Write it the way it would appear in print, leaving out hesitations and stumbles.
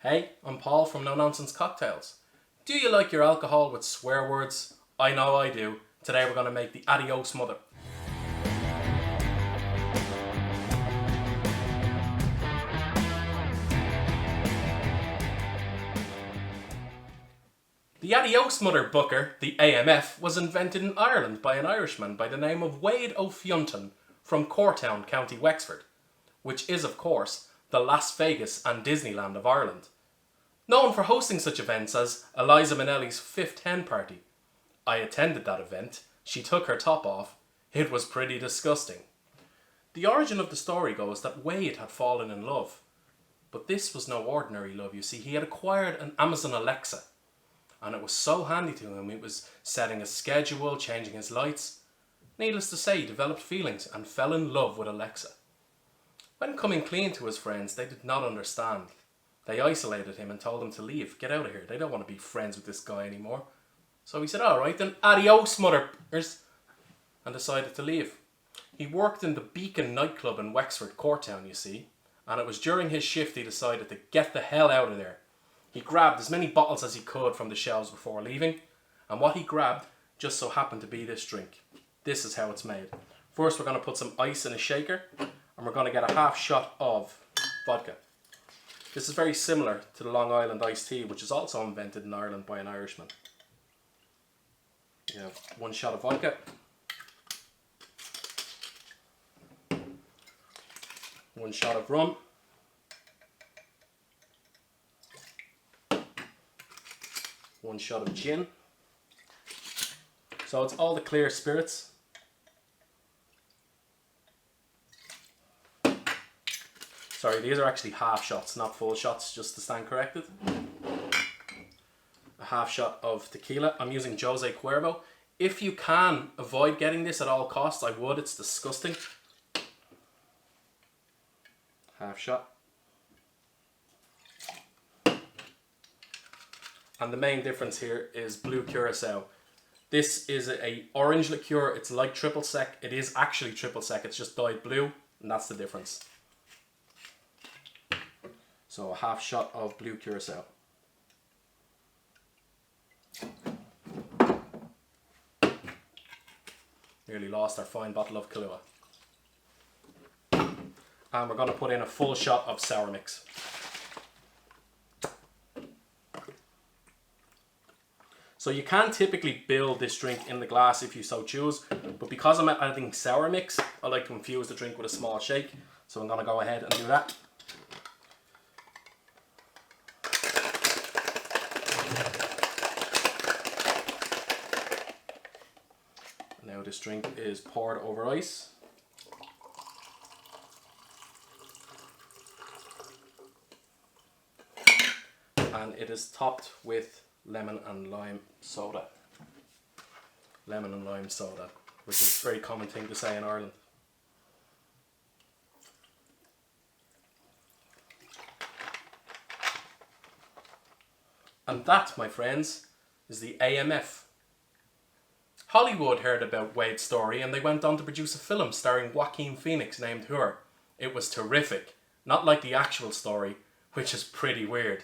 Hey, I'm Paul from No Nonsense Cocktails. Do you like your alcohol with swear words? I know I do. Today we're going to make the Adios mother. The Adios mother booker, the AMF, was invented in Ireland by an Irishman by the name of Wade Fionntions from Cortown, County Wexford, which is, of course, the Las Vegas and Disneyland of Ireland. Known for hosting such events as Eliza Minnelli's fifth hen party. I attended that event. She took her top off. It was pretty disgusting. The origin of the story goes that Wade had fallen in love. But this was no ordinary love, you see. He had acquired an Amazon Alexa. And it was so handy to him. It was setting his schedule, changing his lights. Needless to say, he developed feelings and fell in love with Alexa. When coming clean to his friends, they did not understand. They isolated him and told him to leave. Get out of here. They don't want to be friends with this guy anymore. So he said, alright then, adios mothers, and decided to leave. He worked in the Beacon nightclub in Wexford, Cortown, you see, and it was during his shift he decided to get the hell out of there. He grabbed as many bottles as he could from the shelves before leaving, and what he grabbed just so happened to be this drink. This is how it's made. First we're going to put some ice in a shaker, and we're going to get a half shot of vodka. This is very similar to the Long Island iced tea, which is also invented in Ireland by an Irishman. You have 1 shot of vodka, 1 shot of rum, 1 shot of gin. So it's all the clear spirits. Sorry, these are actually half shots, not full shots, just to stand corrected. A half shot of tequila. I'm using Jose Cuervo. If you can avoid getting this at all costs, I would. It's disgusting. Half shot. And the main difference here is blue curacao. This is a orange liqueur. It's like triple sec. It is actually triple sec. It's just dyed blue, and that's the difference. So a half shot of blue curacao. Nearly lost our fine bottle of Kahlua. And we're going to put in a full shot of sour mix. So you can typically build this drink in the glass if you so choose, but because I'm adding sour mix, I like to infuse the drink with a small shake. So I'm going to go ahead and do that. Now this drink is poured over ice. And it is topped with lemon and lime soda. Lemon and lime soda, which is a very common thing to say in Ireland. And that, my friends, is the AMF. Hollywood heard about Wade's story and they went on to produce a film starring Joaquin Phoenix named Her. It was terrific, not like the actual story, which is pretty weird.